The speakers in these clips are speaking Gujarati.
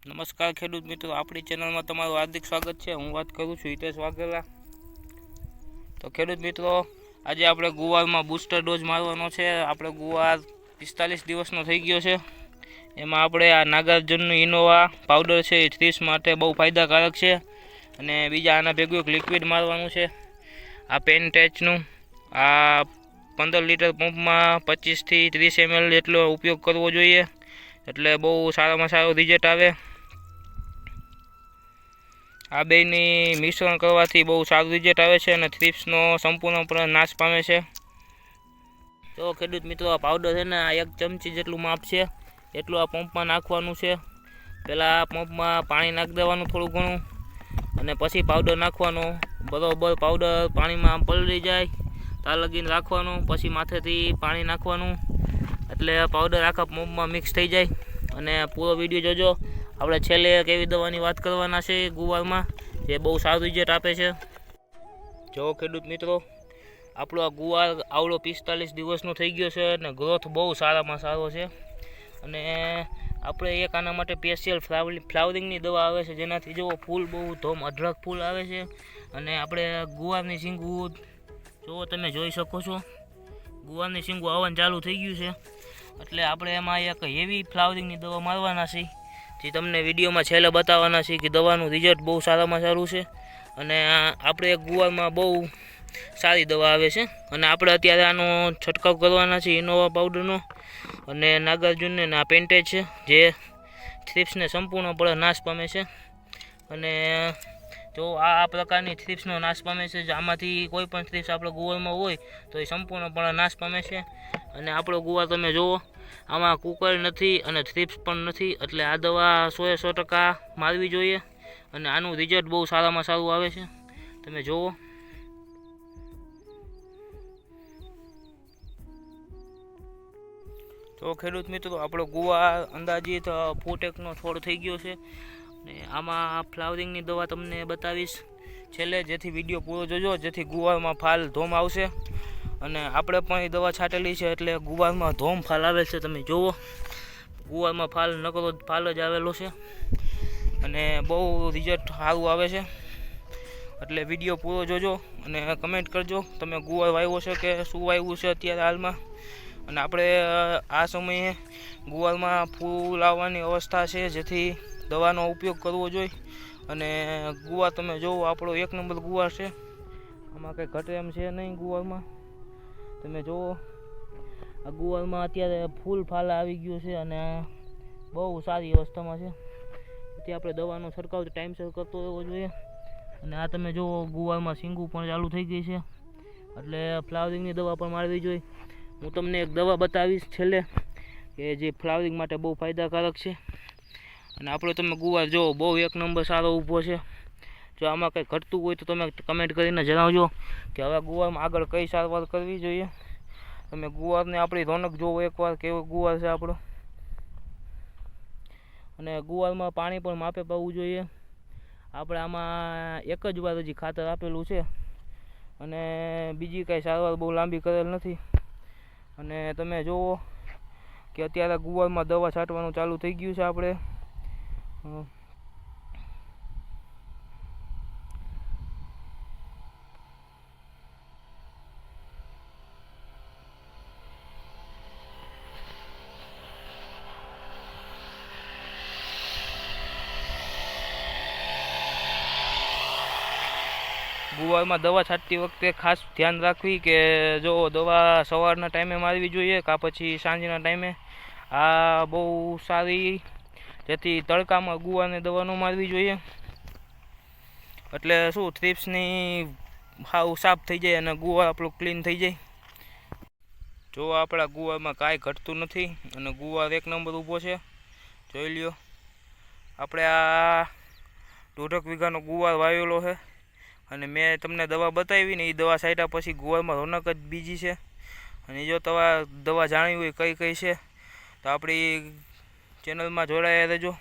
નમસ્કાર ખેડૂત મિત્રો, આપણી ચેનલમાં તમારું હાર્દિક સ્વાગત છે। હું વાત કરું છું હિતેશ વાઘેલા। તો ખેડૂત મિત્રો, આજે આપણે ગુવારમાં બૂસ્ટર ડોઝ મારવાનો છે। આપણે ગુવાર 45 દિવસનો થઈ ગયો છે। એમાં આપણે આ નાગાર્જુનનું ઇનોવા પાવડર છે એ 30 માટે બહુ ફાયદાકારક છે। અને બીજા આના ભેગું એક લિક્વિડ મારવાનું છે, આ પેનટેચનું। આ 15 લીટર પંપમાં 25 થી 30 ml જેટલો ઉપયોગ કરવો જોઈએ, એટલે બહુ સારામાં સારો રિઝલ્ટ આવે। આ બેની મિશ્રણ કરવાથી બહુ સારું રિઝલ્ટ આવે છે અને થ્રિપ્સનો સંપૂર્ણપણે નાશ પામે છે। તો ખેડૂત મિત્રો, આ પાવડર છે ને, આ 1 ચમચી જેટલું માપ છે, એટલું આ પંપમાં નાખવાનું છે। પહેલાં આ પંપમાં પાણી નાખી દેવાનું થોડું ઘણું, અને પછી પાવડર નાખવાનો। બરોબર પાવડર પાણીમાં પલળી જાય ત્યાં લગીને રાખવાનું, પછી માથેથી પાણી નાખવાનું, એટલે પાવડર આખા પંપમાં મિક્સ થઈ જાય। અને પૂરો વિડીયો જોજો। આપણે છેલ્લે કેવી દવાની વાત કરવાના છે ગુવારમાં, જે બહુ સારું રિઝલ્ટ આપે છે। જો ખેડૂત મિત્રો, આપણો આ ગુવાર આવડો 45 દિવસનો થઈ ગયો છે અને ગ્રોથ બહુ સારામાં સારો છે। અને આપણે એક આના માટે સ્પેશિયલ ફ્લાવરિંગની દવા આવે છે, જેનાથી જો ફૂલ બહુ ધોમ અઢળક ફૂલ આવે છે। અને આપણે ગુવારની શીંગું જો તમે જોઈ શકો છો, ગુવારની શીંગું આવવાનું ચાલુ થઈ ગયું છે। એટલે આપણે એમાં એક હેવી ફ્લાવરિંગની દવા મારવાના છે, જે તમને વિડીયોમાં છેલ્લે બતાવવાના છે કે દવાનું રિઝલ્ટ બહુ સારામાં સારું છે। અને આપણે એક ગુવારમાં બહુ સારી દવા આવે છે, અને આપણે અત્યારે આનો છંટકાવ કરવાના છે ઇનોવા પાવડરનો, અને નાગાર્જુનને આ પેન્ટેજ છે, જે થ્રિપ્સને સંપૂર્ણપણે નાશ પામે છે। અને જો આ પ્રકારની થ્રિપ્સનો નાશ પામે છે, આમાંથી કોઈ પણ થ્રિપ્સ આપણો ગુવારમાં હોય તો એ સંપૂર્ણપણે નાશ પામે છે। અને આપણો ગુવાર તમે જુઓ, આમાં કુકર નથી અને થ્રિપ્સ પણ નથી, એટલે આ દવા 100% મારવી જોઈએ। અને આનું રિઝલ્ટ બહુ સારામાં સારું આવે છે, તમે જુઓ। તો ખેડૂત મિત્રો, આપણો ગુવાર અંદાજિત ફૂટેકનો છોડ થઈ ગયો છે, અને આમાં ફ્લાવરિંગની દવા તમને બતાવીશ છેલ્લે, જેથી વિડીયો પૂરો જોજો, જેથી ગુવારમાં ફાલ ધોમ આવશે। અને આપણે પણ એ દવા છાંટેલી છે, એટલે ગુવારમાં ધોમ ફાલ આવે છે, તમે જુઓ। ગુવારમાં ફાલ નકરો ફાલ જ આવેલો છે, અને બહુ રિઝલ્ટ સારું આવે છે। એટલે વિડીયો પૂરો જોજો અને કમેન્ટ કરજો તમે ગુવાર વાવ્યો છે કે શું વાવ્યું છે અત્યારે હાલમાં। અને આપણે આ સમયે ગુવારમાં ફૂલ આવવાની અવસ્થા છે, જેથી દવાનો ઉપયોગ કરવો જોઈએ। અને ગુવાર તમે જુઓ, આપણો 1 નંબર ગુવાર છે, આમાં કંઈ ઘટે એમ છે નહીં ગુવારમાં, તમે જુઓ। આ ગુવારમાં અત્યારે ફૂલ ફાલ આવી ગયું છે અને બહુ સારી અવસ્થામાં છે, તેથી આપણે દવાનો છંટકાવ ટાઈમસર કરતો રહેવો જોઈએ। અને આ તમે જુઓ, ગુવારમાં શીંગું પણ ચાલુ થઈ ગઈ છે, એટલે ફ્લાવરિંગની દવા પણ મારવી જોઈએ। હું તમને એક દવા બતાવીશ છેલ્લે, કે જે ફ્લાવરિંગ માટે બહુ ફાયદાકારક છે। અને આપણો તમે ગુવાર જુઓ, બહુ 1 નંબર સારો ઊભો છે। જો આમાં કંઈ ઘટતું હોય તો તમે કમેન્ટ કરીને જણાવજો કે હવે ગુવારમાં આગળ કઈ સારવાર કરવી જોઈએ। તમે ગુવારને આપણી રોનક જોવો એકવાર, કેવો ગુવાર છે આપણો। અને ગુવારમાં પાણી પણ માપે પાવું જોઈએ। આપણે આમાં એક જ વાર હજી ખાતર આપેલું છે, અને બીજી કાંઈ સારવાર બહુ લાંબી કરેલ નથી। અને તમે જુઓ કે અત્યારે ગુવારમાં દવા છાંટવાનું ચાલુ થઈ ગયું છે આપણે। ગુવારમાં દવા છાંટતી વખતે ખાસ ધ્યાન રાખવી કે જો દવા સવારના ટાઈમે મારવી જોઈએ કાં પછી સાંજના ટાઈમે। આ બહુ સારી, જેથી તડકામાં ગુવારને દવા ન મારવી જોઈએ, એટલે શું થ્રિપ્સની સાવ સાફ થઈ જાય અને ગુવાર આપણો ક્લીન થઈ જાય। જો આપણા ગુવારમાં કાંઈ ઘટતું નથી અને ગુવાર 1 નંબર ઊભો છે, જોઈ લ્યો। આપણે આ 1.5 વીઘાનો ગુવાર વાવેલો છે, અને મેં તમને દવા બતાવી ને, એ દવા છાંટ્યા પછી ગુવારમાં રોનક જ બીજી છે। અને જો તમે દવા જાણવી હોય કઈ કઈ છે, તો આપણી ચેનલમાં જોડાયા રહેજો।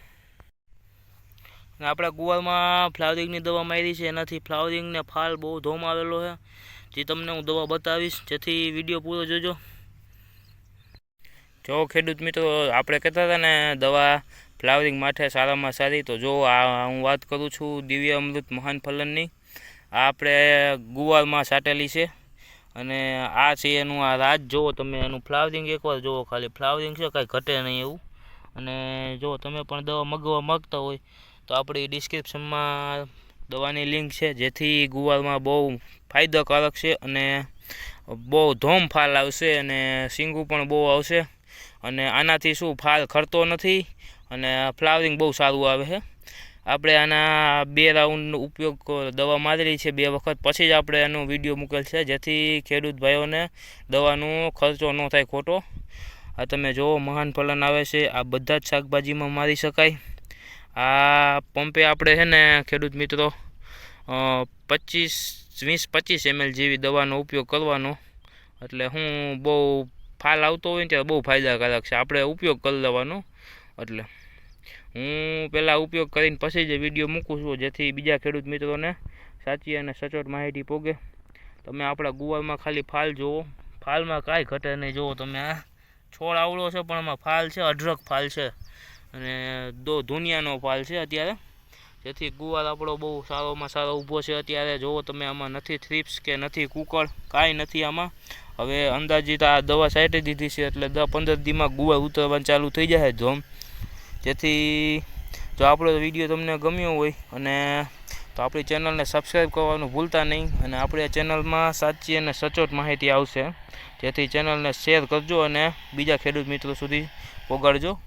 અને આપણા ગુવારમાં ફ્લાવરિંગની દવા મારી છે, એનાથી ફ્લાવરિંગને ફાલ બહુ ધોમ આવેલો છે, જે તમને હું દવા બતાવીશ, જેથી વિડીયો પૂરો જોજો। જો ખેડૂત મિત્રો, આપણે કહેતા હતા ને દવા ફ્લાવરિંગ માટે સારામાં સારી. તો જો આ હું વાત કરું છું દિવ્ય અમૃત મહાન ફલનની. આ આપણે ગુવારમાં છાંટેલી છે અને આ છે એનું આ રાજ. જુઓ તમે એનું ફ્લાવરિંગ એકવાર જુઓ, ખાલી ફ્લાવરિંગ છે, કાંઈ ઘટે નહીં એવું. અને જો તમે પણ દવા મગાવવા માગતા હોય તો આપણી ડિસ્ક્રિપ્શનમાં દવાની લિંક છે, જેથી ગુવારમાં બહુ ફાયદાકારક છે અને બહુ ધોમ ફાલ આવશે અને સિંગું પણ બહુ આવશે. અને આનાથી શું ફાલ ખરતો નથી અને ફ્લાવરિંગ બહુ સારું આવે છે. આપણે આના 2 રાઉન્ડ ઉપયોગ દવા મારેલી છે 2 વખત, પછી જ આપણે એનો વિડીયો મૂકેલ છે, જેથી ખેડૂત ભાઈઓને દવાનો ખર્ચો ન થાય ખોટો. આ તમે જુઓ મહાન ફલન આવે છે. આ બધા જ શાકભાજીમાં મારી શકાય. આ પંપે આપણે છે ને ખેડૂત મિત્રો 20-25 ml જેવી દવાનો ઉપયોગ કરવાનો. એટલે હું બહુ ફાલ આવતો હોય ને ત્યારે બહુ ફાયદાકારક છે, આપણે ઉપયોગ કરી લેવાનો. એટલે હું પહેલાં ઉપયોગ કરીને પછી જ વિડીયો મૂકું છું, જેથી બીજા ખેડૂત મિત્રોને સાચી અને સચોટ માહિતી પહોંચે. તમે આપણા ગુવારમાં ખાલી ફાલ જુઓ, ફાલમાં કાંઈ ઘટે નહીં. જુઓ તમે આ છોડ આવડો છે પણ એમાં ફાલ છે, અઢળક ફાલ છે અને દુનિયાનો ફાલ છે અત્યારે, જેથી ગુવાર આપણો બહુ સારોમાં સારો ઊભો છે અત્યારે. જુઓ તમે આમાં નથી થ્રિપ્સ કે નથી કુકળ, કાંઈ નથી આમાં. હવે અંદાજિત આ દવા છાંટી દીધી છે એટલે 10-15 દીમાં ગુવાર ઉતરવાનું ચાલુ થઈ જાય ધોમ. જેથી જો આપણો વિડીયો તમને ગમ્યો હોય અને તો આપણી ચેનલને સબસ્ક્રાઈબ કરવાનું ભૂલતા નહીં. અને આપણી ચેનલમાં સાચી અને સચોટ માહિતી આવશે, જેથી ચેનલને શેર કરજો અને બીજા ખેડૂત મિત્રો સુધી પહોંચાડજો.